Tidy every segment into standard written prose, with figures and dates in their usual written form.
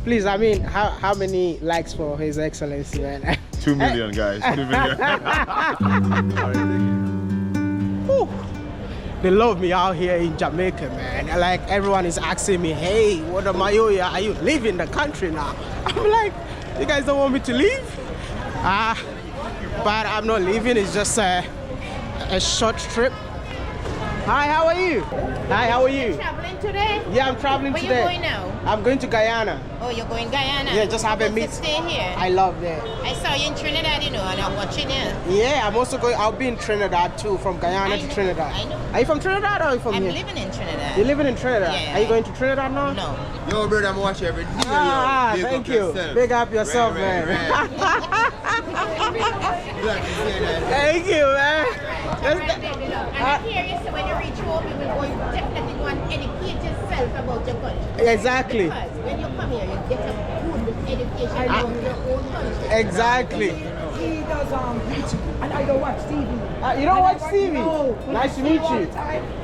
Please, I mean, how many likes for His Excellency, man? 2 million, guys. 2 million. All right, thank you. Whew. They love me out here in Jamaica, man. Like, everyone is asking me, hey, WODEMAYA, are you leaving the country now? I'm like, you guys don't want me to leave? But I'm not leaving. It's just a short trip. Hi, how are you? Hi, how are you? Traveling today? Yeah, I'm traveling Where today. Where you going now? I'm going to Guyana. Oh, you're going Guyana? Yeah, just have a meet. Stay here. I love that. I saw you in Trinidad, you know, and I'm watching you. Yeah, I'm also going. I'll be in Trinidad too, from Guyana to Trinidad. I know. Are you from Trinidad or are you from I'm here? living in Trinidad. You're living in Trinidad? Yeah. Are you going to Trinidad now? No. Yo, brother, I'm watching every day. Big Thank up you. yourself. Big up yourself, man. Glad to see that. Thank you, man. And I hear you say when you reach home, you will definitely go and educate yourself about your country. Exactly. Because when you come here, you get a good education about your own country. Exactly. He does YouTube, and I don't watch TV. You don't watch TV? No. Nice to meet you.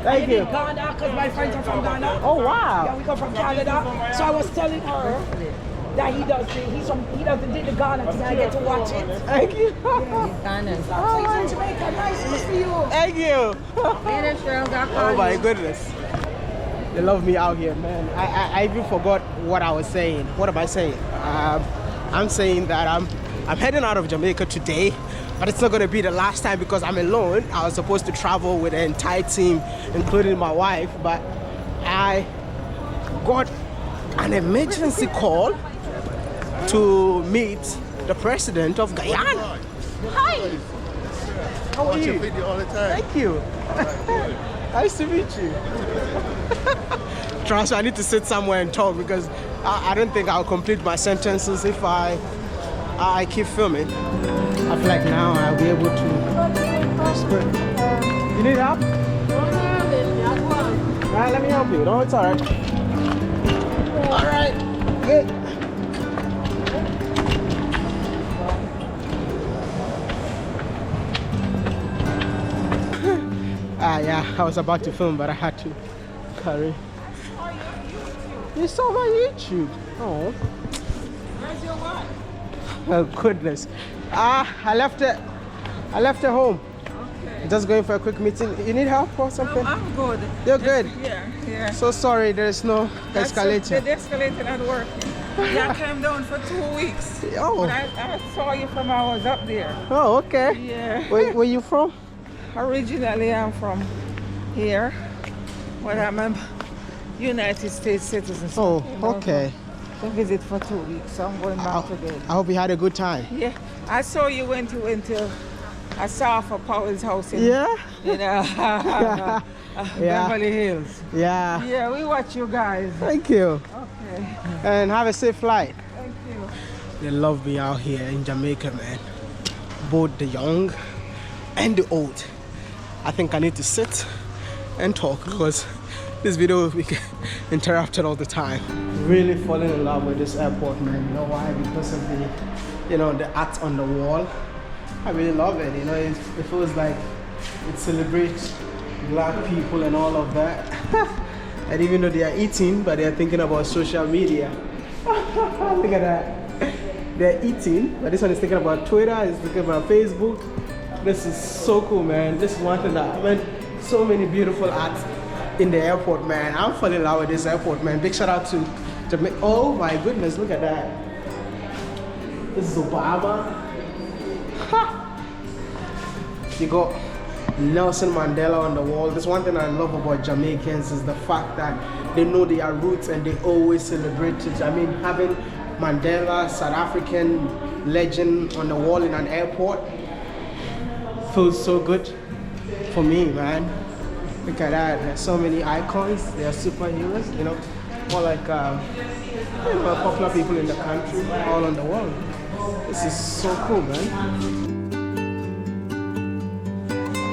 Thank you. Ghana, because my friends are from Ghana. Oh, wow. Yeah, we come from Canada. So I was telling her that he doesn't do the Ghana today. I get to watch it. Thank you. Ghana. So he's in Jamaica. Nice to see you. Thank you. Oh my goodness. They love me out here, man. I even forgot what I was saying. What am I saying? I'm saying that I'm heading out of Jamaica today, but it's not going to be the last time because I'm alone. I was supposed to travel with the entire team, including my wife, but I got an emergency call to meet the president of Guyana. Hi. How are you? Video all the time. Thank you. Nice to meet you. Trust me, I need to sit somewhere and talk because I don't think I'll complete my sentences if I keep filming. I feel like now I'll be able to sprint. You need help? Alright, let me help you. No, it's alright. Alright, good. Yeah, I was about to film, but I had to carry. You saw my YouTube. Oh. Where's your wife? Oh goodness. I left it home. Okay. Just going for a quick meeting. You need help or something? I'm good. You're good? Yeah. So sorry, there is no escalator. The escalator not working. Yeah, I came down for 2 weeks. Oh. But I saw you from I was up there. Oh, okay. Yeah. Where you from? Originally, I'm from here, but I'm a United States citizen. So Oh, okay. to visit for 2 weeks, so I'm going back again. I hope you had a good time. Yeah, I saw you went to I saw for Powell's house in, Yeah? in Yeah. Beverly Hills. Yeah. Yeah, we watch you guys. Thank you. Okay, And have a safe flight. thank you. They love me out here in Jamaica, man. Both the young and the old. I think I need to sit and talk because this video will be interrupted all the time. Really falling in love with this airport, man. You know why? Because of the art on the wall. I really love it. It feels like it celebrates black people and all of that. And even though they are eating, but they are thinking about social media. Look at that. They're eating, but this one is thinking about Twitter, it's thinking about Facebook. This is so cool, man. This is one thing that, so many beautiful arts in the airport, man. I'm falling in love with this airport, man. Big shout out to Jamaica. Oh my goodness, look at that. This is Obama. You got Nelson Mandela on the wall. This one thing I love about Jamaicans is the fact that they know their roots and they always celebrate it. Having Mandela, South African legend on the wall in an airport feels so good for me, man. Look at that. There's so many icons. They are superheroes, more like popular people in the country, all on the world. This is so cool, man.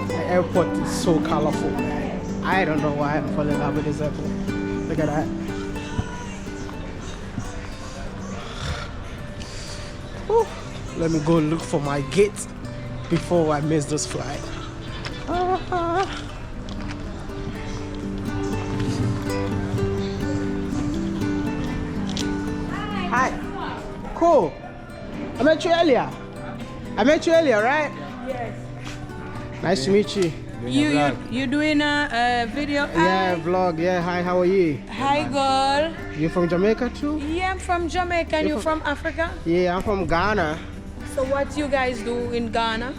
The airport is so colorful, man. I don't know why I'm falling in love with this airport. Look at that. Whew. Let me go look for my gate before I miss this flight. cool. I met you earlier, right? Yes. Nice to meet you. You doing a video? Yeah, vlog. Yeah, hi, how are you? Hi, girl. You from Jamaica too? Yeah, I'm from Jamaica. And you from Africa? Yeah, I'm from Ghana. So what you guys do in Ghana?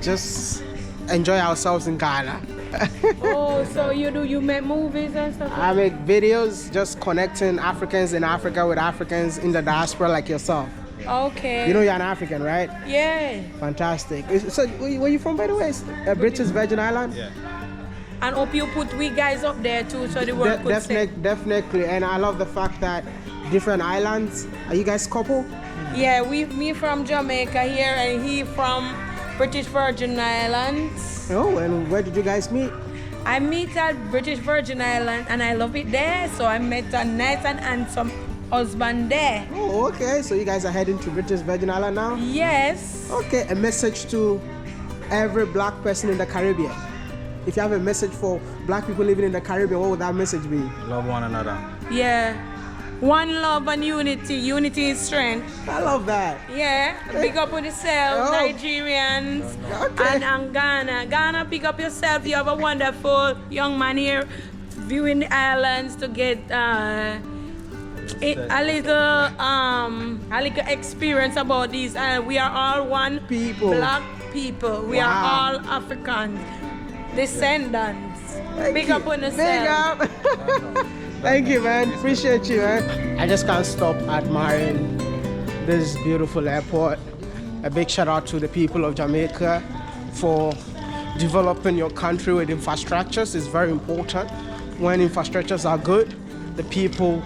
Just enjoy ourselves in Ghana. Oh, so you make movies and stuff? I make videos just connecting Africans in Africa with Africans in the diaspora like yourself. Okay. You know you're an African, right? Yeah. Fantastic. So where you from, by the way? British Virgin Islands? Yeah. And hope you put we guys up there too so the world could see. Definitely. And I love the fact that different islands. Are you guys couple? Yeah, me from Jamaica here and he from British Virgin Islands. Oh, and where did you guys meet? I meet at British Virgin Island and I love it there. So I met a nice and handsome husband there. Oh, okay. So you guys are heading to British Virgin Island now? Yes. Okay, a message to every black person in the Caribbean. If you have a message for black people living in the Caribbean, what would that message be? Love one another. Yeah. One love and unity. Unity is strength. I love that. Yeah. Big up on yourself, Oh. Nigerians. Okay. And Ghana. Ghana, big up yourself. You have a wonderful young man here viewing the islands to get a little experience about these. We are all one People. black people. We are Wow. all African descendants. Big you. up on yourself. Big up. Thank you, man. Appreciate you, man. I just can't stop admiring this beautiful airport. A big shout out to the people of Jamaica for developing your country with infrastructures. It's very important. When infrastructures are good, the people,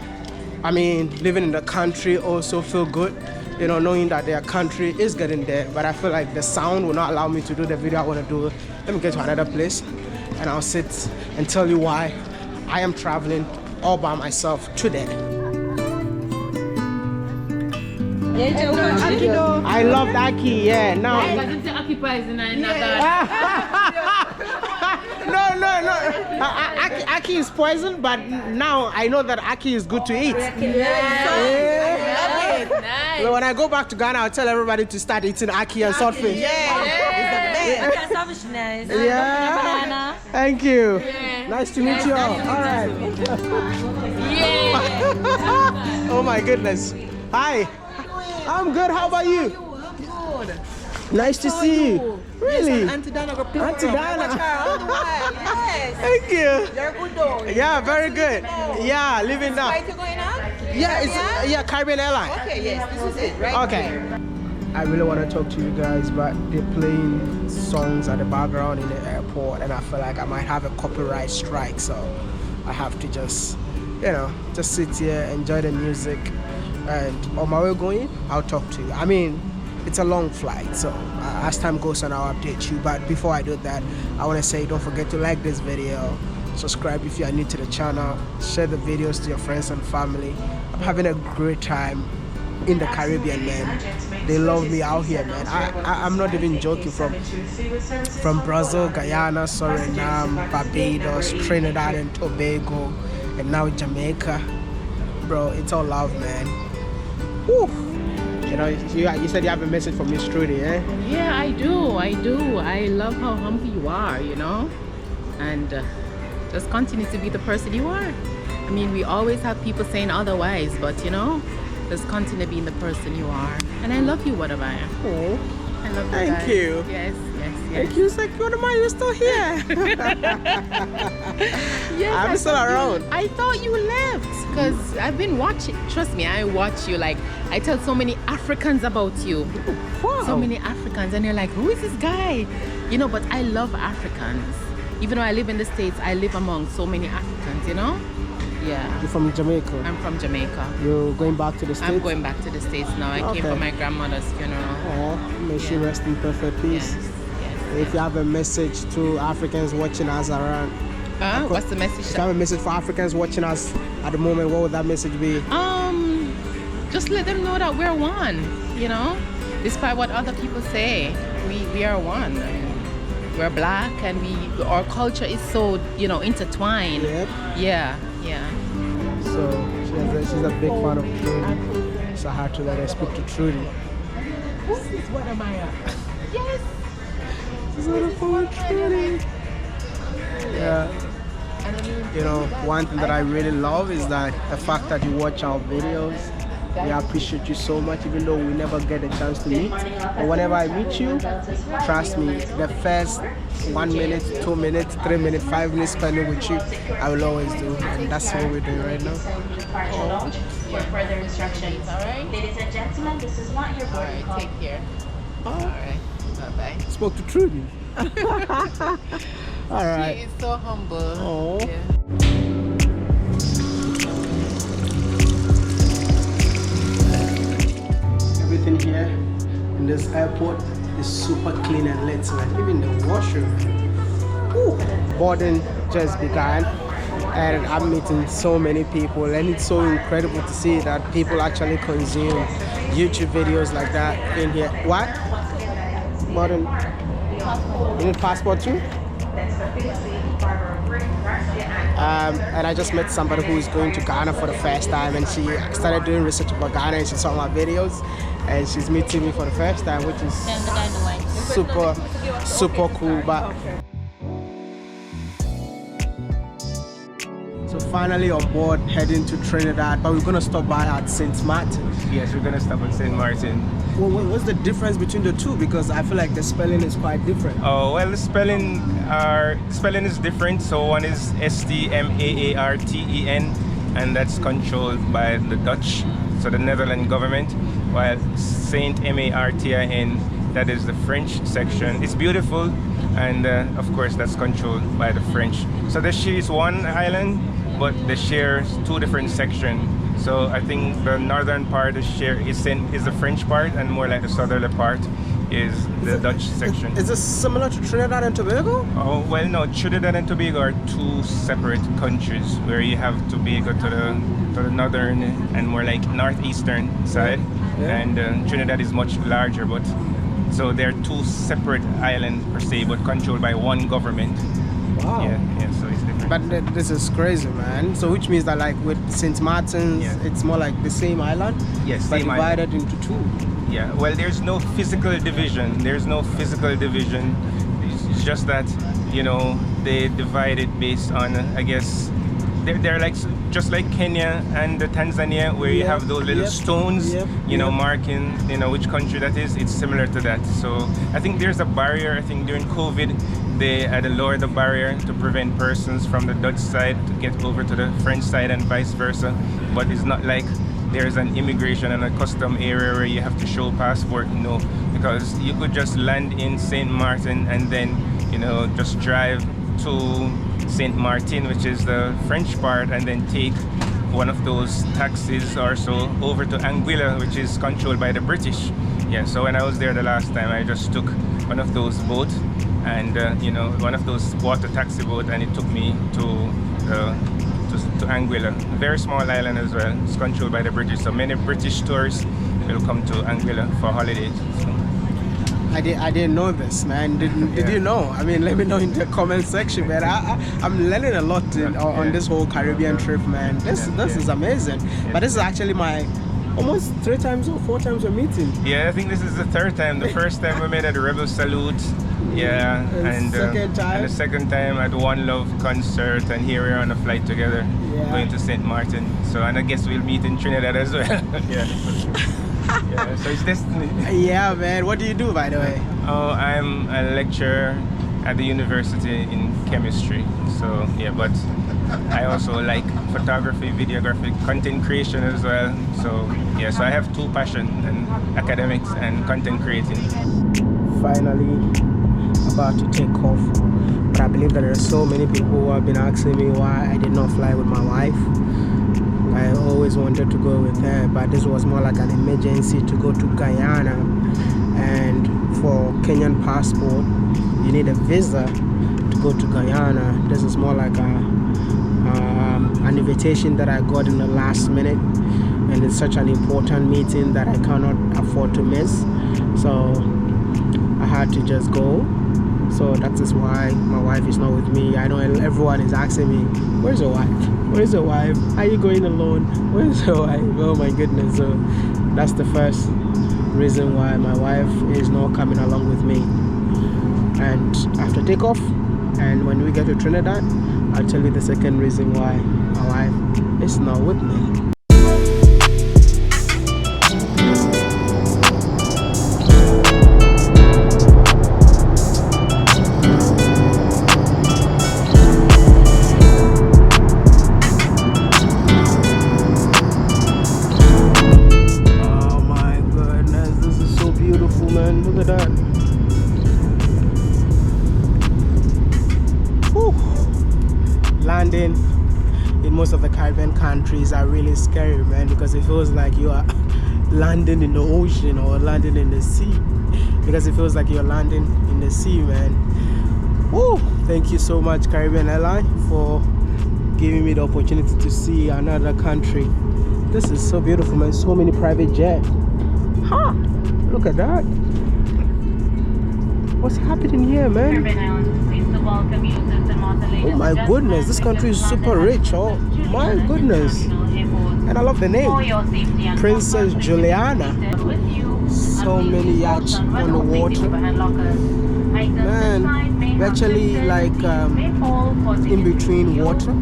living in the country also feel good, knowing that their country is getting there. But I feel like the sound will not allow me to do the video I want to do. Let me get to another place and I'll sit and tell you why I am traveling all by myself today. I loved Aki, yeah. Now. No. Aki is poison, but now I know that Aki is good to eat. Nice. So when I go back to Ghana, I'll tell everybody to start eating Aki and saltfish. Yeah. Thank you. Nice to meet you all. All right. Oh my goodness. Hi. I'm good. How about you? Good. Nice to see you. Really? Yes, Auntie Dana got picture. Auntie Dana. Yes. Thank you. You're good though. Yeah, very good. Yeah, living now. Flight you going on? Yeah, it's Caribbean Airline. Okay, yes, this is it, right? Okay. I really want to talk to you guys, but they're playing songs at the background in the airport, and I feel like I might have a copyright strike, so I have to just sit here, enjoy the music, and on my way going, I'll talk to you. It's a long flight, so as time goes on, I'll update you. But before I do that, I want to say don't forget to like this video, subscribe if you are new to the channel, share the videos to your friends and family. I'm having a great time in the Caribbean, man. They love me out here, man. I'm not even joking. From Brazil, Guyana, Suriname, Barbados, Trinidad and Tobago, and now Jamaica. Bro, it's all love, man. Woo. You said you have a message for Miss Trudy, eh? Yeah, I do. I love how humble you are, and just continue to be the person you are. We always have people saying otherwise, but just continue being the person you are. And I love you, WODEMAYA. Oh, I love you. thank guys. you. Yes. Thank you. It's like, WODEMAYA, you're still here. Yes, I'm still around. I thought you left because I've been watching. Trust me, I watch you. Like, I tell so many Africans about you. Wow. So many Africans, and you're like, who is this guy? But I love Africans. Even though I live in the States, I live among so many Africans, Yeah. You're from Jamaica? I'm from Jamaica. You're going back to the States? I'm going back to the States now. I came for my grandmother's funeral. Oh, may she rest in perfect peace. Yes. If you have a message to Africans watching us around, What's the message? if you have a message for Africans watching us at the moment, what would that message be? Just let them know that we're one. Despite what other people say, we are one. We're black, and our culture is so intertwined. Yep. Yeah. So she's a big fan of Trudy. so I had to let her speak to Trudy. Who is WODEMAYA? Yes. This is Trudy. Yeah. And I mean, You know, one thing that I really love is that the fact that you watch our videos. We appreciate you so much, even though we never get a chance to meet. But whenever I meet you, trust me, the first 1 minute, 2 minutes, 3 minutes, 5 minutes spending with you, I will always do. And that's what we're doing right now. For further instructions. all right. Ladies and gentlemen, this is not your All boarding right, call. take care. All right, bye-bye. Spoke to Trudy. All right. She is so humble. Oh. Yeah. Everything here in this airport is super clean and lit, man. Even the washroom. Ooh. Boarding just began, and I'm meeting so many people, and it's so incredible to see that people actually consume YouTube videos like that in here. What? Boarding. You need passport too? And I just met somebody who is going to Ghana for the first time, and she started doing research about Ghana, and she saw my videos, and she's meeting me for the first time, which is super cool. But so finally on board, heading to Trinidad, but we're gonna stop by at St. Martin. Yes, we're gonna stop at St. Martin. Well, what's the difference between the two? Because I feel like the spelling is quite different. Oh well, the spelling is different. So one is STMAARTEN, and that's controlled by the Dutch, so the Netherlands government, while Saint Martin, that is the French section. It's beautiful, and of course that's controlled by the French. So the Shire is one island, but the Shire is two different sections. So I think the northern part of Shire is the French part, and more like the southerly part is the Dutch section. Is this similar to Trinidad and Tobago? Oh well, no. Trinidad and Tobago are two separate countries, where you have Tobago to the northern and more like northeastern side, and Trinidad is much larger. But so they're two separate islands per se, but controlled by one government. Wow. Yeah. So it's different. But this is crazy, man. So which means that like with St. Martin's, it's more like the same island, Yes, but same divided island. into two. Yeah, well, there's no physical division. It's just that, you know, they divide it based on, I guess, they're like just like Kenya and Tanzania, where you have those little stones, you know, marking, you know, which country that is. It's similar to that. So I think there's a barrier. I think during COVID, they had to lower the barrier to prevent persons from the Dutch side to get over to the French side and vice versa. But it's not like there's an immigration and a custom area where you have to show passport. No, because you could just land in St. Martin and then, you know, just drive to St. Martin, which is the French part, and then take one of those taxis or so over to Anguilla, which is controlled by the British. Yeah, so when I was there the last time, I just took one of those boats, and you know, one of those water taxi boat, and it took me to Anguilla. A very small island as well. It's controlled by the British, so many British tourists will come to Anguilla for holidays. So. I didn't know this, man. Did you know? I mean, let me know in the comment section, man. I'm learning a lot on this whole Caribbean trip, man. This is amazing. But this is actually my almost 3 times or 4 times we're meeting. Yeah, I think this is the 3rd time. The first time we met at the Rebel Salute. Yeah, and the second time at One Love concert, and here we're on a flight together, going to St. Martin. So, and I guess we'll meet in Trinidad as well. Yeah. Yeah, so it's destiny. Yeah, man. What do you do, by the way? Oh, I'm a lecturer at the university in chemistry. So yeah, but I also like photography, videography, content creation as well. So yeah, so I have 2 passions, and academics and content creating. Finally about to take off, but I believe that there are so many people who have been asking me why I did not fly with my wife. I always wanted to go with her, but this was more like an emergency to go to Guyana, and for Kenyan passport you need a visa to go to Guyana. This is more like an invitation that I got in the last minute, and it's such an important meeting that I cannot afford to miss, so I had to just go. So that is why my wife is not with me. I know everyone is asking me, where's your wife? Where's your wife? Are you going alone? Where's your wife? Oh my goodness. So That's the first reason why my wife is not coming along with me. And after takeoff, and when we get to Trinidad, I'll tell you the second reason why my wife is not with me. Landing in most of the Caribbean countries are really scary, man, because it feels like you are landing in the ocean or landing in the sea, because it feels like you're landing in the sea, man. Woo! Thank you so much, Caribbean Airline, for giving me the opportunity to see another country. This is so beautiful, man. So many private jets. Huh? Look at that. What's happening here, man? Oh my goodness, this country is super rich. Oh my goodness. And I love the name, Princess Juliana. So many yachts on the water. Man, we're actually like in between water.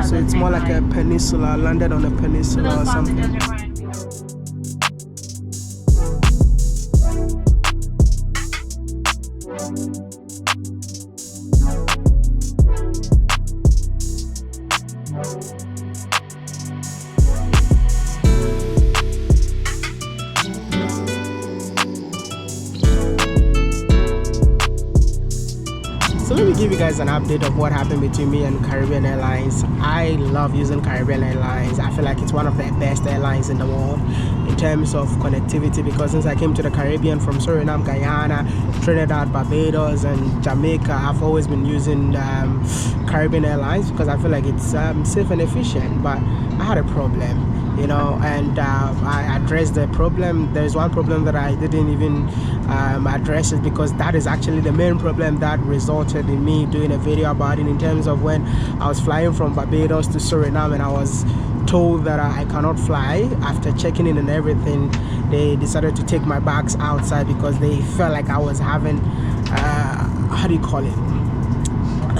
So it's more like a peninsula, landed on a peninsula or something. So let me give you guys an update of what happened between me and Caribbean Airlines. I love using Caribbean Airlines. I feel like it's one of the best airlines in the world in terms of connectivity, because since I came to the Caribbean from Suriname, Guyana, Trinidad, Barbados and Jamaica, I've always been using Caribbean Airlines because I feel like it's safe and efficient. But I had a problem, you know, and I addressed the problem. There's one problem that I didn't even address it, because that is actually the main problem that resulted in me doing a video about it, in terms of when I was flying from Barbados to Suriname and I was told that I cannot fly. After checking in and everything, they decided to take my bags outside because they felt like I was having how do you call it,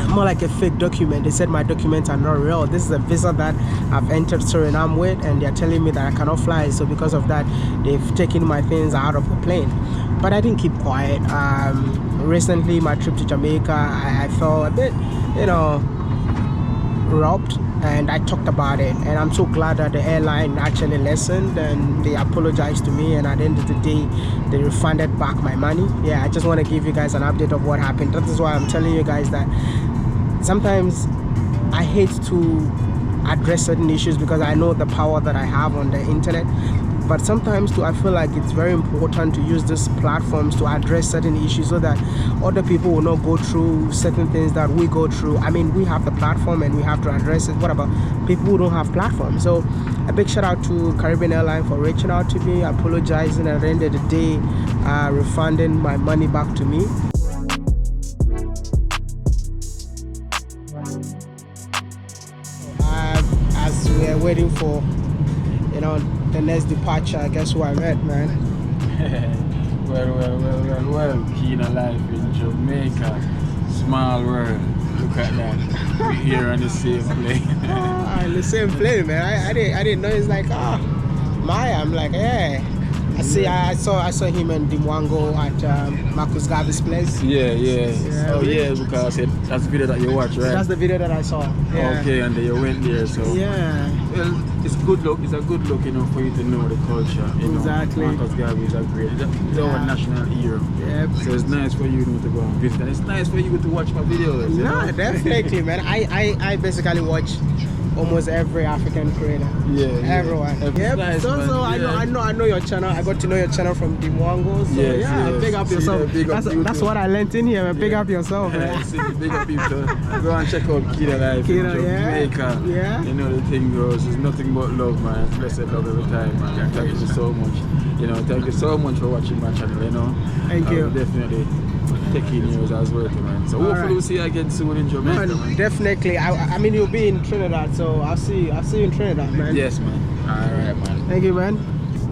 more like a fake document. They said my documents are not real. This is a visa that I've entered Suriname with, and they're telling me that I cannot fly. So because of that, they've taken my things out of the plane. But I didn't keep quiet. Recently, my trip to Jamaica, I felt a bit, you know, robbed, and I talked about it. And I'm so glad that the airline actually listened and they apologized to me, and at the end of the day, they refunded back my money. Yeah, I just want to give you guys an update of what happened. That is why I'm telling you guys that sometimes I hate to address certain issues because I know the power that I have on the internet. But sometimes too, I feel like it's very important to use these platforms to address certain issues so that other people will not go through certain things that we go through. I mean, we have the platform and we have to address it. What about people who don't have platforms? So a big shout out to Caribbean Airlines for reaching out to me, apologizing, and at the end of the day, refunding my money back to me. As we're waiting for, you know, the next departure, guess who I met, man? well. Keen life in Jamaica. Small world. Look at that. We're here on the same plane. In the same plane, man. I didn't know. It's like, Maya. I'm like, yeah. I saw him and Dimwango at Marcus Garvey's place. Yeah. Oh yeah, because that's the video that you watched, right? That's the video that I saw. Yeah. Okay, and then you went there, so yeah. Well, it's good look. It's a good look, you know, for you to know the culture. You exactly. know, Marcus Garvey is a great. It's our national hero. Yep. So it's nice for you to go and visit. And it's nice for you to watch my videos. You know? Definitely, man. I basically watch almost every African creator. Yeah. Everyone. Yep. Nice, so I know your channel. I got to know your channel from Dimwango. So yes. Big up yourself. That's what I learned in here. Big up yourself. Big up people. Go and check out Kida Life in Jamaica. Yeah. You know the thing goes. It's nothing but love, man. It's blessed love every time, man. Thank you so much. You know, thank you so much for watching my channel. You know. Thank you. Definitely taking yours as well, man. So hopefully we'll see you again soon in Jamaica, man. Definitely. I mean, you'll be in Trinidad, so I'll see you in Trinidad, man. Yes, man. All right, man. Thank you, man.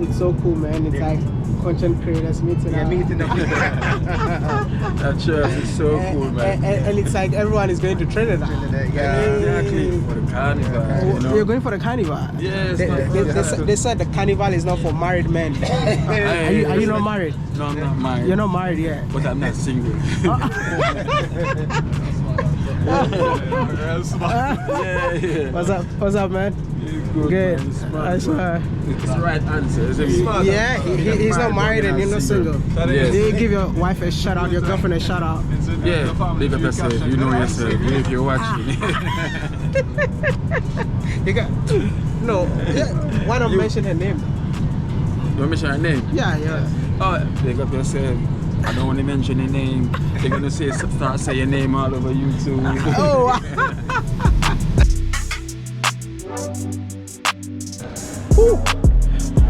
It's so cool, man. It's like content creators meeting. Yeah, meeting up. That church is so cool, man. And it's like everyone is going to Trinidad. Yeah, Exactly, for the carnival. You know? You're going for the carnival? Yes, They said the carnival is not for married men. Are you not married? No, I'm not married. You're not married yet. But I'm not single. Yeah. What's up, man? Good. It's the right answer, isn't it? Yeah, he's not married and you're not single. Yes. You give your wife a shout out, your girlfriend a shout out. Yeah, big up yourself. You know yourself. If you're watching. You got no. Yeah, why not mention her name? You want to mention her name? Yeah. Oh, big up yourself. I don't want to mention your name. They're gonna start saying your name all over YouTube. Oh.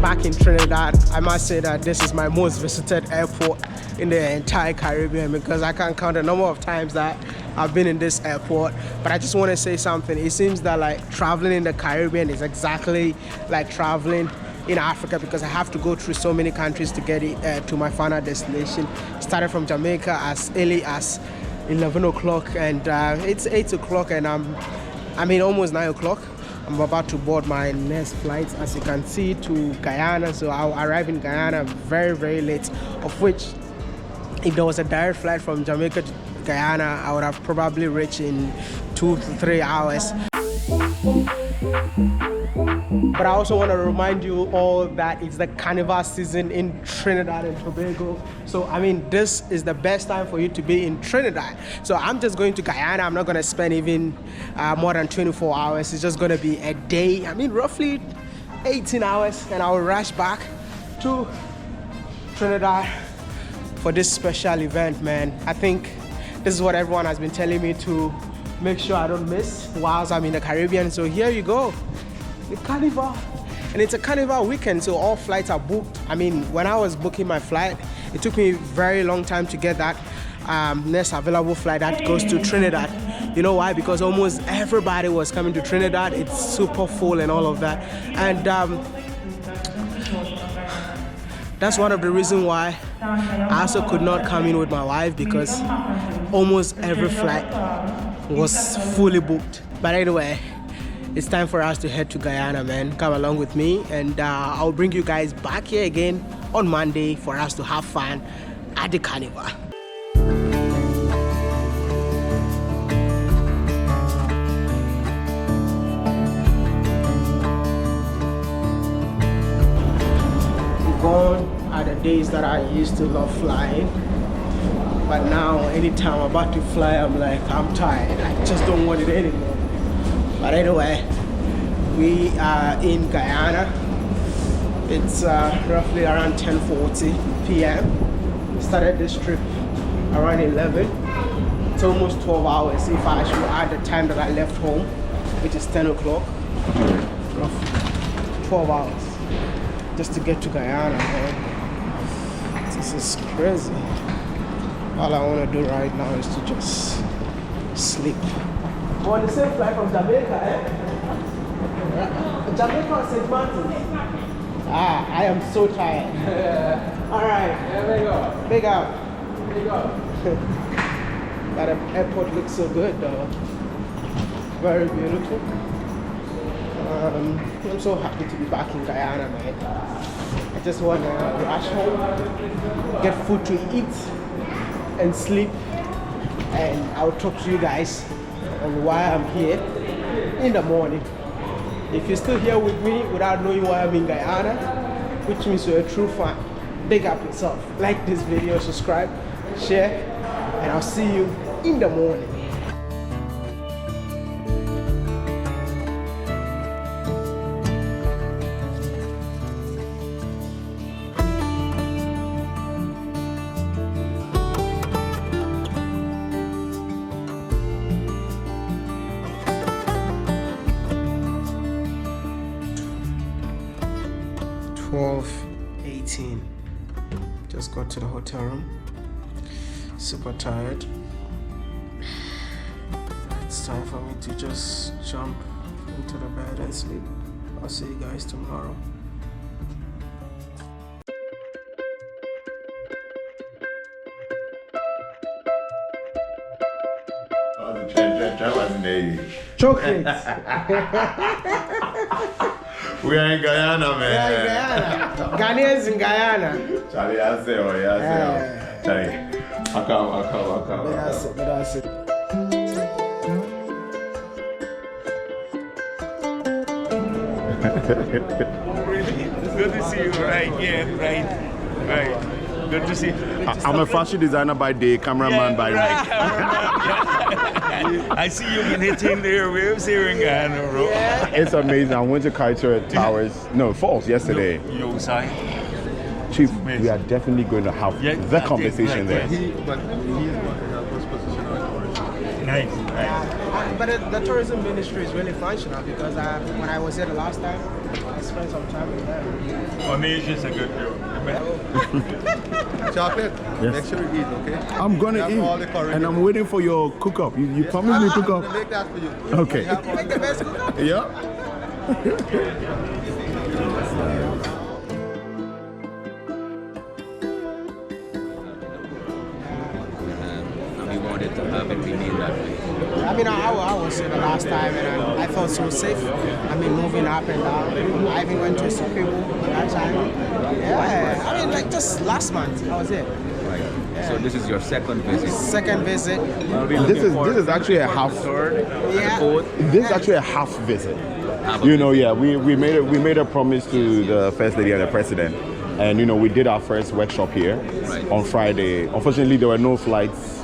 Back in Trinidad, I must say that this is my most visited airport in the entire Caribbean because I can't count the number of times that I've been in this airport. But I just want to say something. It seems that like traveling in the Caribbean is exactly like traveling in Africa because I have to go through so many countries to get it to my final destination. Started from Jamaica as early as 11 o'clock and it's 8 o'clock and I'm almost 9 o'clock. I'm about to board my next flight, as you can see, to Guyana. So I'll arrive in Guyana very, very late, of which if there was a direct flight from Jamaica to Guyana, I would have probably reached in 2 to 3 hours. But I also want to remind you all that it's the carnival season in Trinidad and Tobago. So, this is the best time for you to be in Trinidad. So I'm just going to Guyana. I'm not going to spend even more than 24 hours. It's just going to be a day. Roughly 18 hours. And I will rush back to Trinidad for this special event, man. I think this is what everyone has been telling me to make sure I don't miss whilst I'm in the Caribbean. So here you go. The carnival, and it's a carnival weekend, so all flights are booked. When I was booking my flight, it took me a very long time to get that next available flight that goes to Trinidad. You know why? Because almost everybody was coming to Trinidad. It's super full and all of that, and that's one of the reasons why I also could not come in with my wife, because almost every flight was fully booked. But anyway, it's time for us to head to Guyana, man. Come along with me and I'll bring you guys back here again on Monday for us to have fun at the carnival. Gone are the days that I used to love flying. But now, anytime I'm about to fly, I'm like, I'm tired. I just don't want it anymore. But anyway, we are in Guyana. It's roughly around 10:40 p.m. We started this trip around 11. It's almost 12 hours if I should add the time that I left home, which is 10 o'clock. Roughly 12 hours just to get to Guyana, man. This is crazy. All I want to do right now is to just sleep. On the same flight from Jamaica, Jamaica or St. Martin? I am so tired. All right. Big up. That airport looks so good, though. Very beautiful. I'm so happy to be back in Guyana, man. I just want to rush home, get food to eat, and sleep. And I'll talk to you guys on why I'm here in the morning. If you're still here with me without knowing why I'm in Guyana, which means you're a true fan, big up yourself. Like this video, subscribe, share, and I'll see you in the morning. Just got to the hotel room. Super tired. It's time for me to just jump into the bed and sleep. I'll see you guys tomorrow. Chocolates. We are in Guyana, man. Yeah, in Guyana. Ghanaians in Guyana. Charlie, I say, Charlie, I come. That's it. Good to see you, right? Yeah, right. Good to see you. I'm a fashion designer by day, cameraman by night. I see you've been hitting the airwaves here in Guyana, bro. It's amazing. I went to Kaiser Falls yesterday. Yo, Si. Chief, we are definitely going to have the conversation there. Nice. But the tourism ministry is really functional because when I was here the last time, I spent some time with them. Onesia's a good girl. Chocolate, Yes. make sure you eat, okay? I'm gonna eat, all the curry. and I'm waiting for your cook-up. You promised me cook-up. I'm gonna make that for you. Okay. Make the best cook. Yeah. And we wanted to have it remain that way. I mean, I was here the last time and I felt so safe. I mean, moving up and down. I even went to Supreme that time. Yeah, I mean, like just last month I was here. Right. So this is your second visit. Second visit. This is actually a half. Yeah. This is actually a half visit. You know, yeah, we made a promise to the First Lady and the President, and you know, we did our first workshop here on Friday. Unfortunately, there were no flights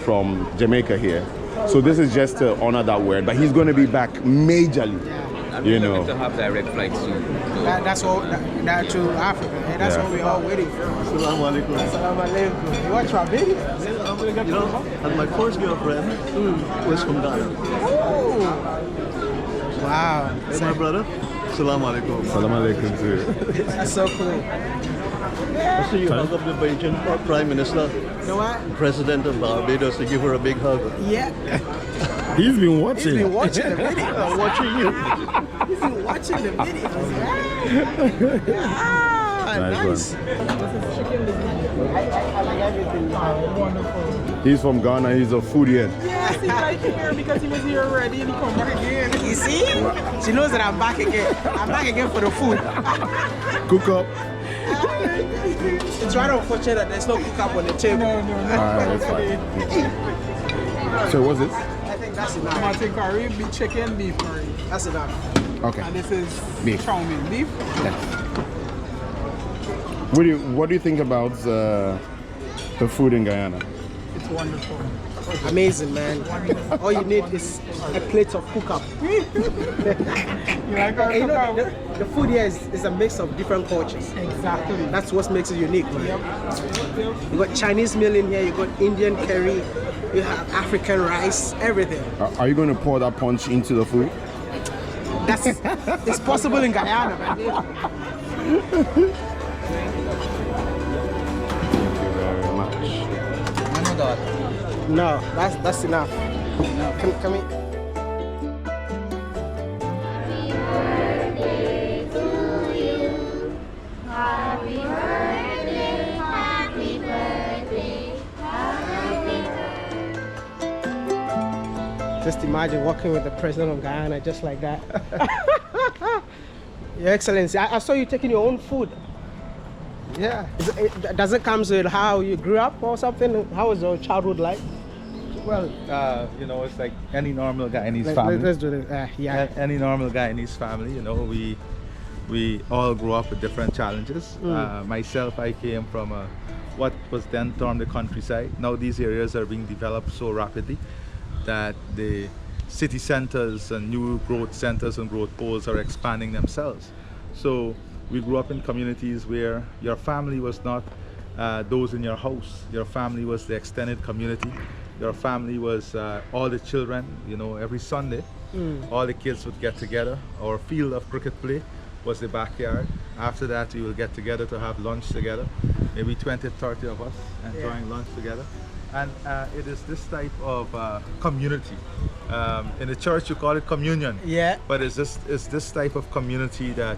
from Jamaica here, so this is just to honor that word. But he's going to be back majorly. You know, to have direct flights soon. That's all. That to Africa. And that's what we're all waiting for. Assalamu alaikum. Assalamu alaikum. You want travel? You know, and my first girlfriend was from Ghana. Oh. Wow. Hey, my brother. Assalamu alaikum. Salam alaikum too. That's so cool. I see you hug up the Belgian Prime Minister, You know what? President of Barbados, to give her a big hug. Yeah. He's been watching. He's been watching the video. I'm watching you. He's been watching the video. Nice. One. He's from Ghana. He's a foodie. Yes, he's right here because he was here already and he come back again. You see? She knows that I'm back again. I'm back again for the food. Cook up. It's rather unfortunate that there's no cook up on the table. Alright, that's fine. So what's this? I think that's enough. Tomato curry, beef chicken, beef curry. That's enough. Okay. And this is Beef. chow mein. Beef? What do you think about the food in Guyana? It's wonderful. Amazing, man. All you need is a plate of cook up. You like our You know, cook-up? the food here is a mix of different cultures. Exactly. That's what makes it unique, man. You got Chinese meal in here, you got Indian curry, you have African rice, everything. Are you going to pour that punch into the food? It's possible in Guyana, man. Thank you very much. No, that's enough. Come in. Just imagine walking with the president of Guyana just like that. Your Excellency, I saw you taking your own food. Yeah. Does it come with how you grew up or something? How was your childhood like? Well, you know, it's like any normal Guyanese family. Let's do this. Yeah. Any normal Guyanese family, you know, we all grew up with different challenges. Myself, I came from what was then termed the countryside. Now these areas are being developed so rapidly that the city centers and new growth centers and growth poles are expanding themselves. So we grew up in communities where your family was not those in your house. Your family was the extended community. Your family was all the children. You know, every Sunday, all the kids would get together. Our field of cricket play was the backyard. After that, we will get together to have lunch together. Maybe 20, 30 of us enjoying lunch together. And it is this type of community. In the church, you call it communion. Yeah. But it's this type of community that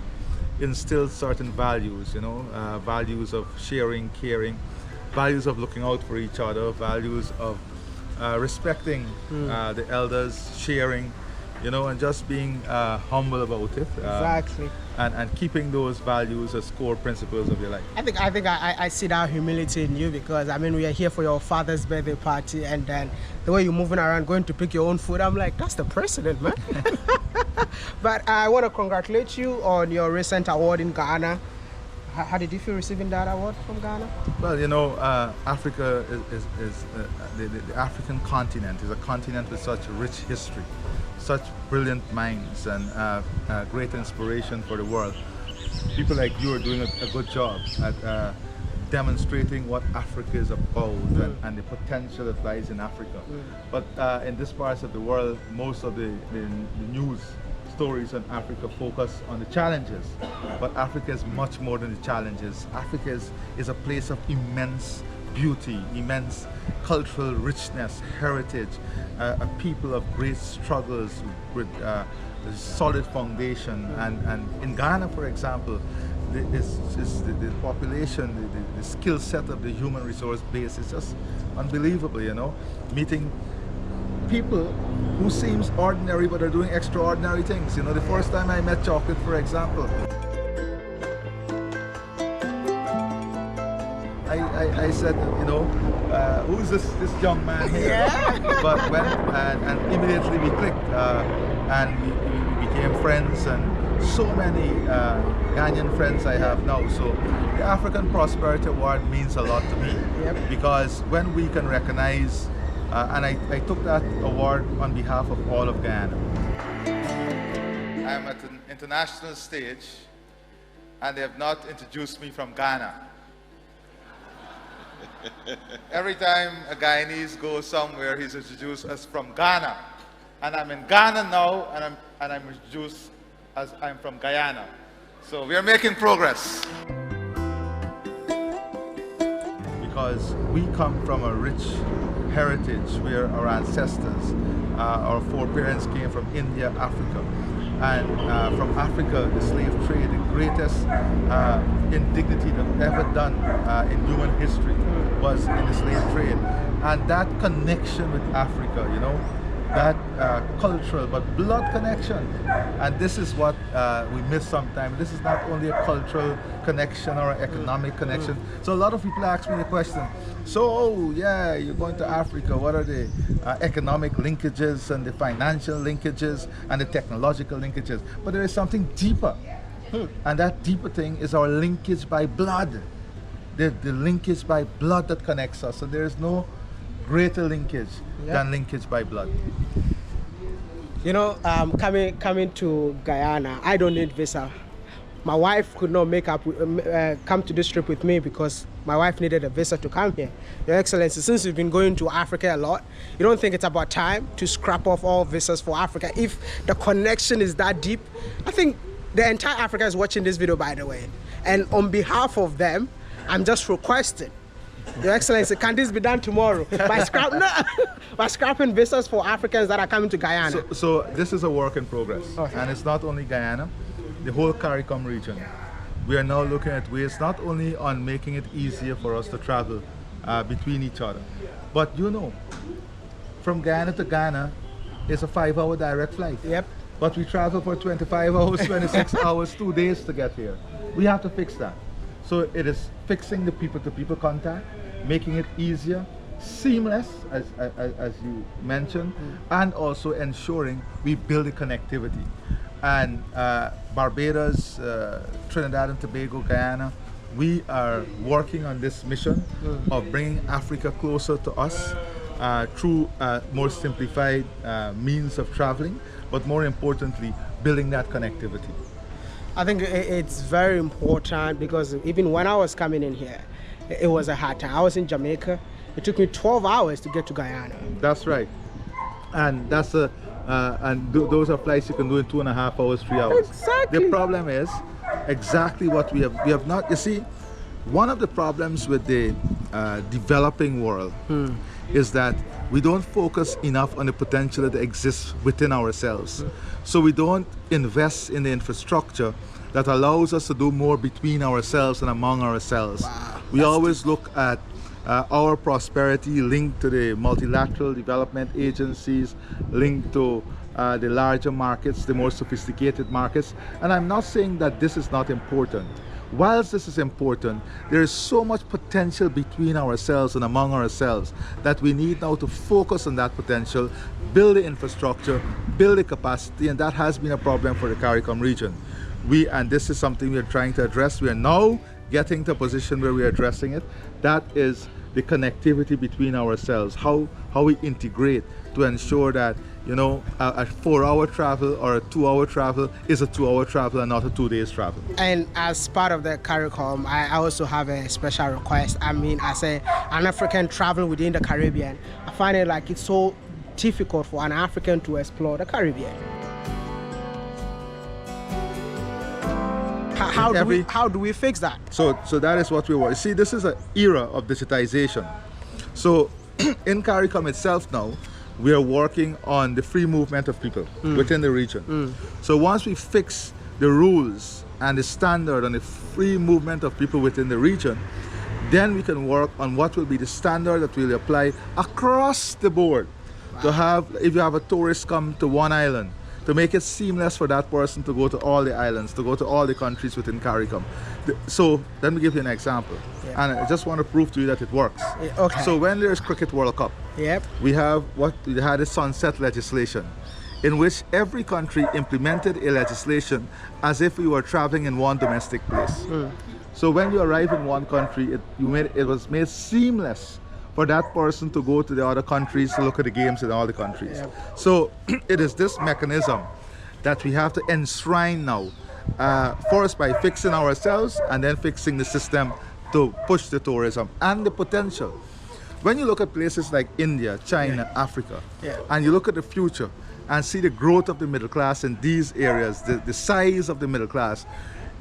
instills certain values, you know, values of sharing, caring, values of looking out for each other, values of respecting the elders, sharing, you know, and just being humble about it. Exactly. And keeping those values as core principles of your life. I think I see that humility in you, because I mean, we are here for your father's birthday party, and then the way you're moving around, going to pick your own food, I'm like, that's the president, man. But I want to congratulate you on your recent award in Ghana. How did you feel receiving that award from Ghana? Well, you know, Africa is the African continent is a continent with such a rich history, such brilliant minds, and great inspiration for the world. People like you are doing a good job at demonstrating what Africa is about and the potential that lies in Africa. But in this part of the world, most of the news stories on Africa focus on the challenges, but Africa is much more than the challenges. Africa is a place of immense beauty, immense cultural richness, heritage, a people of great struggles with a solid foundation. And in Ghana, for example, the population, the skill set of the human resource base is just unbelievable, you know. Meeting people who seems ordinary but are doing extraordinary things. You know, the first time I met Chocolate, for example, I said, you know, who's this young man here? Yeah. But when and immediately we clicked and we became friends, and so many Ghanaian friends I have now. So the African Prosperity Award means a lot to me, because when we can recognize, and I took that award on behalf of all of Guyana. I'm at an international stage, and they have not introduced me from Ghana. Every time a Guyanese goes somewhere, he's introduced as from Ghana. And I'm in Ghana now, and I'm introduced as I'm from Guyana. So we are making progress. Because we come from a rich heritage where our ancestors, our foreparents came from India, Africa. And from Africa, the slave trade, the greatest indignity that ever done in human history was in the slave trade. And that connection with Africa, you know, that cultural but blood connection. And this is what we miss sometimes. This is not only a cultural connection or an economic connection. So a lot of people ask me the question, so, oh yeah, you're going to Africa, what are the economic linkages and the financial linkages and the technological linkages? But there is something deeper. And that deeper thing is our linkage by blood. The linkage by blood that connects us. So there is no greater linkage than linkage by blood. You know, coming to Guyana, I don't need visa. My wife could not come to this trip with me because my wife needed a visa to come here. Your Excellency, since you've been going to Africa a lot, you don't think it's about time to scrap off all visas for Africa? If the connection is that deep, I think the entire Africa is watching this video, by the way. And on behalf of them, I'm just requesting, Your Excellency, can this be done tomorrow? By scrapping visas for Africans that are coming to Guyana. So this is a work in progress. Okay. And it's not only Guyana, the whole CARICOM region. We are now looking at ways not only on making it easier for us to travel between each other, but you know, from Guyana to Ghana is a 5-hour direct flight. Yep. But we travel for 25 hours, 26 hours, 2 days to get here. We have to fix that. So it is fixing the people-to-people contact, making it easier, seamless, as you mentioned, and also ensuring we build the connectivity. And Barbados, Trinidad and Tobago, Guyana, we are working on this mission of bringing Africa closer to us through more simplified means of traveling, but more importantly, building that connectivity. I think it's very important, because even when I was coming in here, it was a hard time. I was in Jamaica. It took me 12 hours to get to Guyana. That's right. And that's those are flights you can do in 2.5 hours, 3 hours. Exactly. The problem is exactly what we have not. You see, one of the problems with the developing world is that we don't focus enough on the potential that exists within ourselves. So we don't invest in the infrastructure that allows us to do more between ourselves and among ourselves. Wow, we always look at our prosperity linked to the multilateral development agencies, linked to the larger markets, the more sophisticated markets. And I'm not saying that this is not important. Whilst this is important, there is so much potential between ourselves and among ourselves that we need now to focus on that potential, build the infrastructure, build the capacity, and that has been a problem for the CARICOM region. And this is something we are trying to address. We are now getting to a position where we are addressing it. That is the connectivity between ourselves, how we integrate to ensure that, you know, a 4-hour travel or a 2-hour travel is a 2-hour travel and not a 2 days travel. And as part of the CARICOM, I also have a special request. I mean, as an African traveling within the Caribbean, I find it like it's so difficult for an African to explore the Caribbean. How do we fix that? So that is what we want. See, this is an era of digitization. So in CARICOM itself now, we are working on the free movement of people within the region. So once we fix the rules and the standard on the free movement of people within the region, then we can work on what will be the standard that will apply across the board. To have, if you have a tourist come to one island, to make it seamless for that person to go to all the islands, to go to all the countries within CARICOM. So let me give you an example. Yeah. And I just want to prove to you that it works. Okay. So when there's Cricket World Cup, we have we had a sunset legislation in which every country implemented a legislation as if we were traveling in one domestic place. So when you arrive in one country, it was made seamless for that person to go to the other countries to look at the games in all the countries. So it is this mechanism that we have to enshrine now, first by fixing ourselves and then fixing the system to push the tourism and the potential. When you look at places like India, China, Africa, and you look at the future and see the growth of the middle class in these areas, the size of the middle class,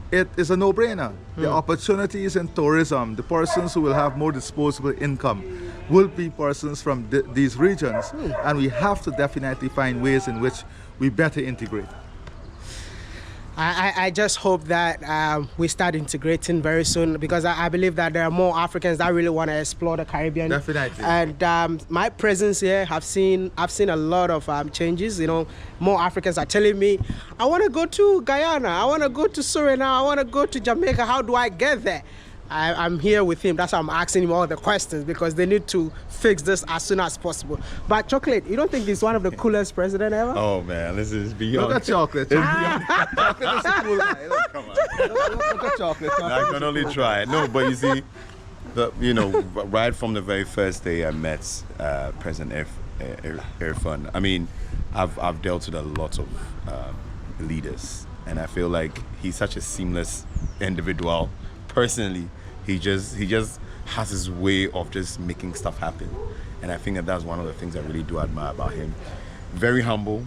it is a no-brainer. The opportunities in tourism, the persons who will have more disposable income will be persons from these regions, and we have to definitely find ways in which we better integrate. I just hope that we start integrating very soon, because I believe that there are more Africans that really want to explore the Caribbean. Definitely. And my presence here, I've seen a lot of changes. You know, more Africans are telling me, I want to go to Guyana, I want to go to Suriname, I want to go to Jamaica. How do I get there? I'm here with him. That's why I'm asking him all the questions, because they need to fix this as soon as possible. But Chocolate, you don't think he's one of the coolest president ever? Oh man, this is beyond. Look at Chocolate. Chocolate is a cool guy. Come on. Look at Chocolate. I can only try. No, but you see, right from the very first day I met President Irfan, I mean, I've dealt with a lot of leaders, and I feel like he's such a seamless individual. Personally, he just has his way of just making stuff happen, and I think that that's one of the things I really do admire about him. Very humble.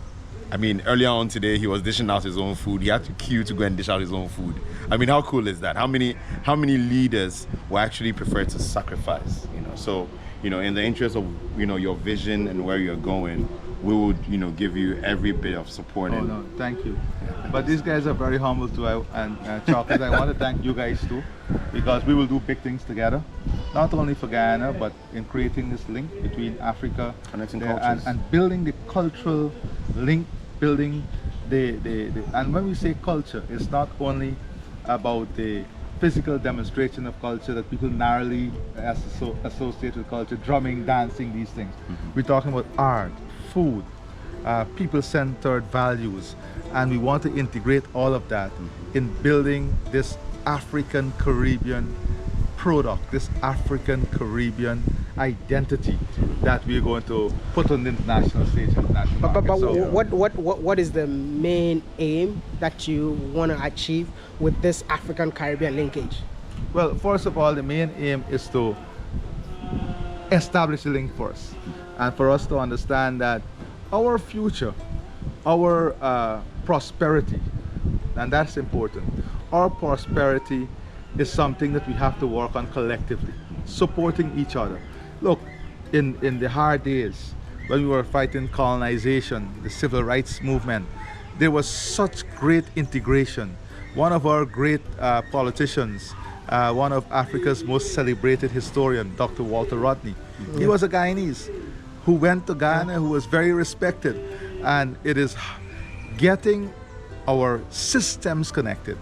I mean, earlier on today, he was dishing out his own food. He had to queue to go and dish out his own food. I mean, how cool is that? How many leaders will actually prefer to sacrifice? So in the interest of your vision and where you're going, we would give you every bit of support. Oh no, thank you. But these guys are very humble too, and Chocolate, I want to thank you guys too, because we will do big things together, not only for Guyana, but in creating this link between Africa and building the cultural link, building and when we say culture, it's not only about the physical demonstration of culture that people narrowly associate with culture, drumming, dancing, these things. We're talking about art, food, people-centered values, and we want to integrate all of that in building this African Caribbean product, this African Caribbean identity that we're going to put on the international stage. But what is the main aim that you want to achieve with this African Caribbean linkage? Well, first of all, the main aim is to establish a link first, and for us to understand that our future, our prosperity, and that's important, our prosperity is something that we have to work on collectively, supporting each other. Look, in the hard days when we were fighting colonization, the civil rights movement, there was such great integration. One of our great politicians, one of Africa's most celebrated historian, Dr. Walter Rodney. He was a Guyanese who went to Guyana, who was very respected. And it is getting our systems connected.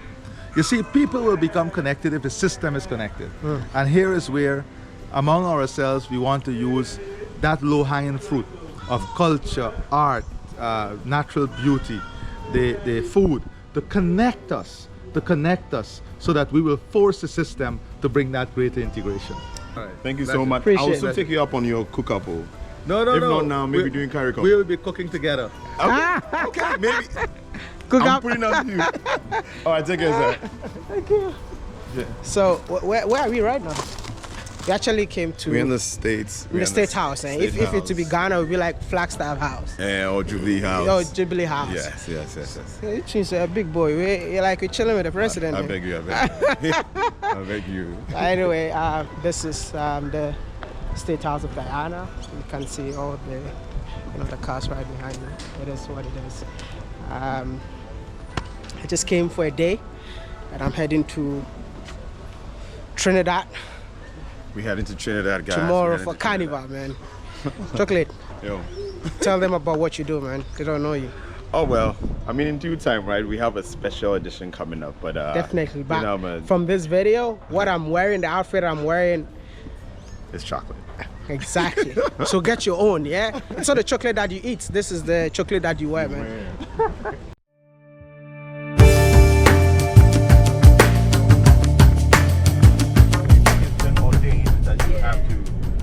You see, people will become connected if the system is connected. And here is where, among ourselves, we want to use that low-hanging fruit of culture, art, natural beauty, the food, to connect us, so that we will force the system to bring that greater integration. Right. Thank you so much. Appreciate I'll also it. take you up on your cook-up. No. If not now, maybe during CARICOM. We will be cooking together. Okay, maybe. Cook I'm up. putting up to you. All right, take care, sir. Thank you. Yeah. So where are we right now? We actually came to. We're in the States. In the State House. And if it to be Ghana, it would be like Flagstaff House. Yeah, or Jubilee House. Oh, Jubilee House. Yes. She's a big boy. We're chilling with the president. I beg you. I beg you. Anyway, this is the State House of Guyana. You can see all the cars right behind me. It is what it is. I just came for a day, and I'm heading to Trinidad. We heading to Trinidad, guys. Tomorrow for Carnival, man. Chocolate. Yo. Tell them about what you do, man. They don't know you. Oh well, I mean in due time, right? We have a special edition coming up, but definitely. But you know, man, from this video, what I'm wearing, the outfit I'm wearing, it's chocolate. Exactly. So get your own, yeah? It's not the chocolate that you eat. This is the chocolate that you wear, man.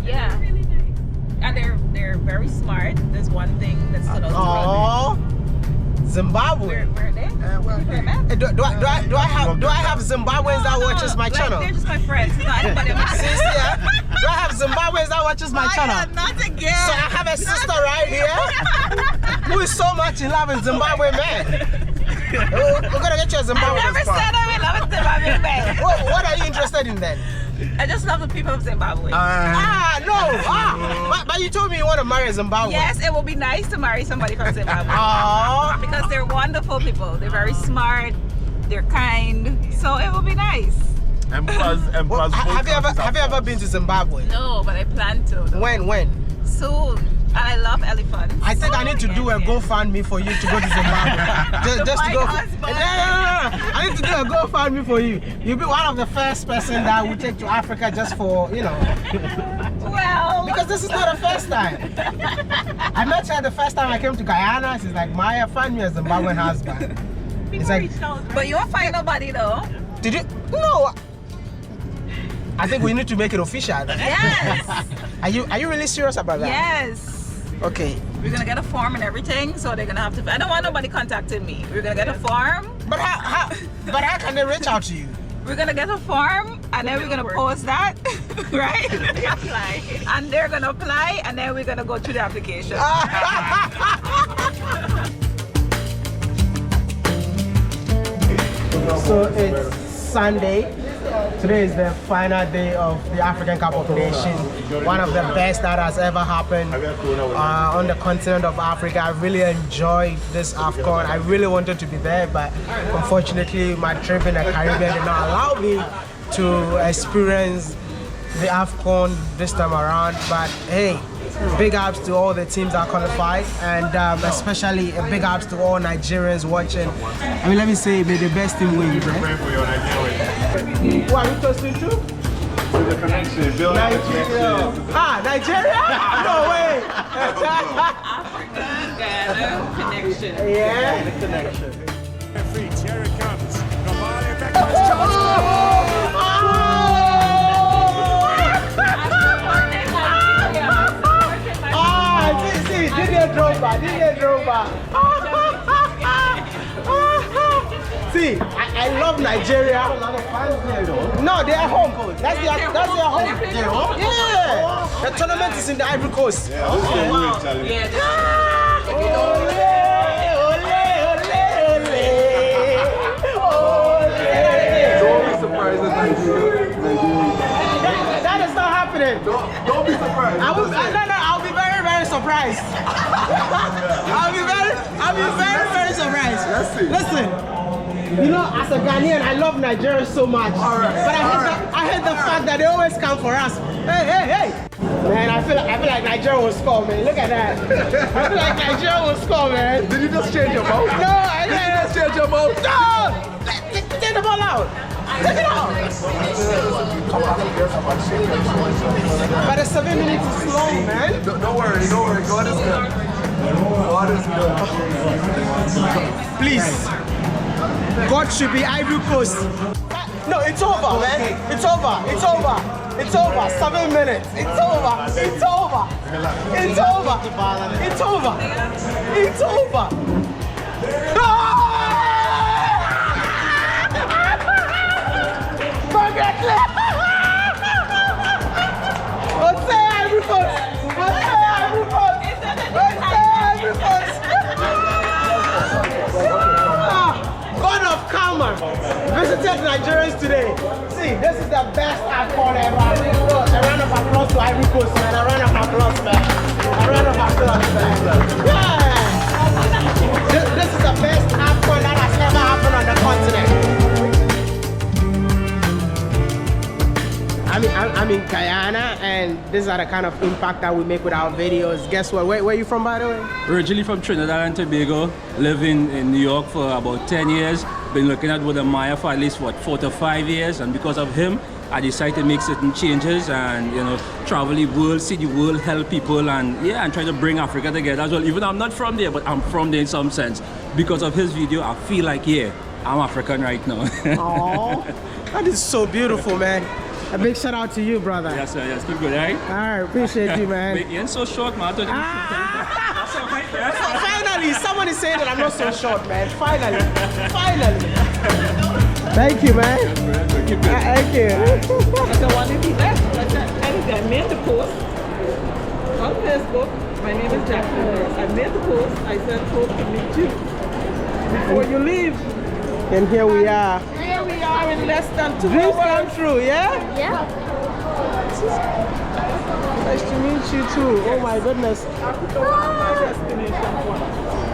Yeah. And they're very smart. There's one thing that's still out. Zimbabwe. Where are they? Do I have Zimbabweans that watches my channel? They're just my friends. Not anybody else. Do I have Zimbabweans that watches my channel? Not again. So I have a sister right here who is so much in love with Zimbabwe man. We're gonna get you a Zimbabwe. I never said I'm in love with Zimbabwe man. What are you interested in then? I just love the people of Zimbabwe. But you told me you want to marry Zimbabwe. Yes, it will be nice to marry somebody from Zimbabwe. Because they're wonderful people. They're very smart. They're kind. So it will be nice. And plus, have you ever been to Zimbabwe? No, but I plan to. Though. When? Soon. And I love elephants. I think I need to do a GoFundMe for you to go to Zimbabwe. just to go. No. I need to do a GoFundMe for you. You'll be one of the first person that will take to Africa just for, Well. Because this is not the first time. I met her the first time I came to Guyana. She's like, Maya, find me a Zimbabwean husband. It's like, but you won't find nobody though. Did you? No. I think we need to make it official. Yes. Are you really serious about that? Yes. Okay. We're gonna get a form and everything, so they're gonna have to. I don't want nobody contacting me. We're gonna get a form. But how can they reach out to you? We're gonna get a form and then we're gonna post that, right? Apply. And they're gonna apply and then we're gonna go through the application. So it's Sunday. Today is the final day of the African Cup of Nations. One of the best that has ever happened on the continent of Africa. I really enjoyed this AFCON. I really wanted to be there, but unfortunately my trip in the Caribbean did not allow me to experience the AFCON this time around. But hey, big ups to all the teams that qualified, and especially a big ups to all Nigerians watching. I mean, let me say, may the best team win. Who are we toasting to? To the connection, build Nigeria. Nigeria? No way. African Guyana connection. Yeah. The connection. Here it comes. Didier Drogba. See, I love Nigeria. No, they are home. That's their home. They're home? Yeah. The tournament is in the Ivory Coast. That is not happening. Don't be surprised. I'll be very, very surprised. I'll be very surprised. Let's see. Listen. You know, as a Ghanaian, I love Nigeria so much. But I hate the fact that they always come for us. Hey! Man, I feel like Nigeria will score, man. Look at that. I feel like Nigeria will score, man. Did you just change your mouth? No, I didn't just change your mouth. No! Take the ball out. Take it out. But the 7 minutes is long, man. Don't worry. God is good. God is good. Please. God should be Ivory Coast. No, it's over, man. It's over. 7 minutes. It's over. What's that, Ivory Coast? God of Karma visited Nigerians today. See, this is the best AFCON ever. A round of applause to Ivory Coast, man. A round of applause, man. Yeah! This is the best AFCON that has ever happened on the continent. I'm in Guyana, and these are the kind of impact that we make with our videos. Guess what? Where are you from, by the way? Originally from Trinidad and Tobago, living in New York for about 10 years. Been looking at WODEMAYA for at least, 4 to 5 years, and because of him, I decided to make certain changes and, travel the world, see the world, help people, and try to bring Africa together as well. Even though I'm not from there, but I'm from there in some sense. Because of his video, I feel like, I'm African right now. Oh, that is so beautiful, man. A big shout out to you, brother. Yes, sir. Yes, keep good, right? All right, appreciate you, man. Wait, you ain't so short, man. Finally, someone is saying that I'm not so short, man. Finally. Thank you, man. Thank you. I made the post on Facebook. My name is Jacqueline. I made the post. I said, hope to meet you before you leave. And here we are. Here we are in less than 2 Dreams hours. come true, yeah? Yeah. Nice to meet you too. Oh my goodness. Africa was my destination.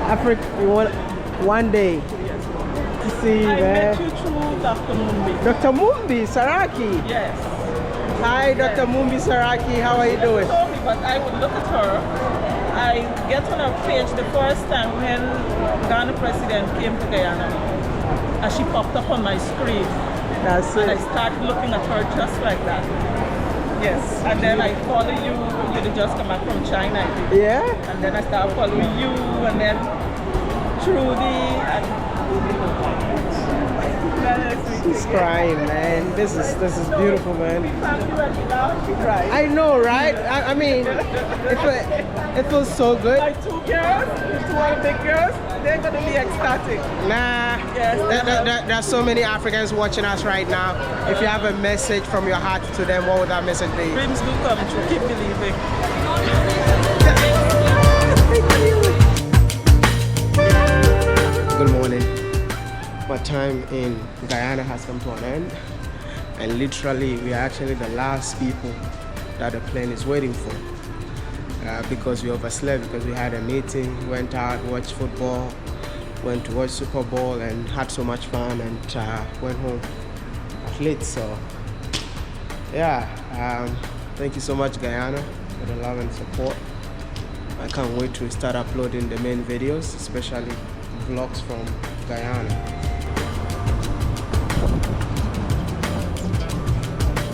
Africa, you want one day to see, I man. met you through Dr. Mumbi. Dr. Mumbi Saraki. Yes. Hi, Dr. Mumbi Saraki. How are you doing? She told me, but I would look at her. I get on her page the first time when Ghana president came to Guyana. And she popped up on my screen. That's and it. I started looking at her just like that. Yes. And then I follow you. You just come back from China. I think. Yeah. And then I started following you, and then Trudy, and She's crying, man. This is beautiful, man. I know, right? I mean, it feels so good. My 2 girls, 2 other big girls, they're gonna be ecstatic. Nah. Yes. There are so many Africans watching us right now. If you have a message from your heart to them, what would that message be? Dreams do come true. Keep believing. Good morning. My time in Guyana has come to an end, and literally we are actually the last people that the plane is waiting for, because we overslept, because we had a meeting, went out, watched football, went to watch Super Bowl, and had so much fun, and went home late. So thank you so much, Guyana, for the love and support. I can't wait to start uploading the main videos, especially vlogs from Guyana.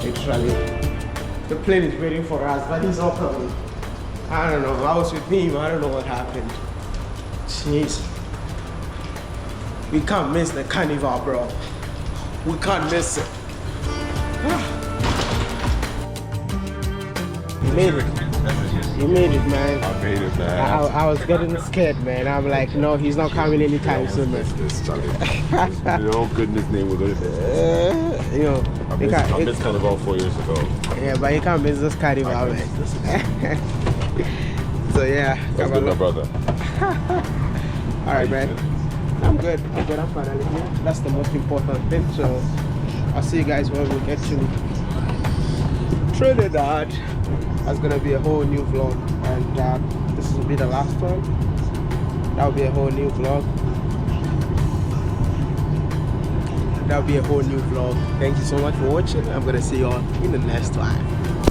Literally, the plane is waiting for us, but he's not coming. I don't know. I was with him. I don't know what happened. Jeez. We can't miss the carnival, bro. We can't miss it. You made it. You made it, man. I made it, man. I was getting scared, man. I'm like, no, he's not coming anytime soon, man. In your own goodness name, we're going to I missed Carnival 4 years ago. Yeah, but you can't miss this Carnival, man. So yeah. That's good, my brother. All right, man. I'm good. I'm finally here. That's the most important thing. So I'll see you guys when we get to Trinidad. That's gonna be a whole new vlog, and this will be the last one. That will be a whole new vlog. that'll be a whole new vlog. Thank you so much for watching. I'm gonna see you all in the next one.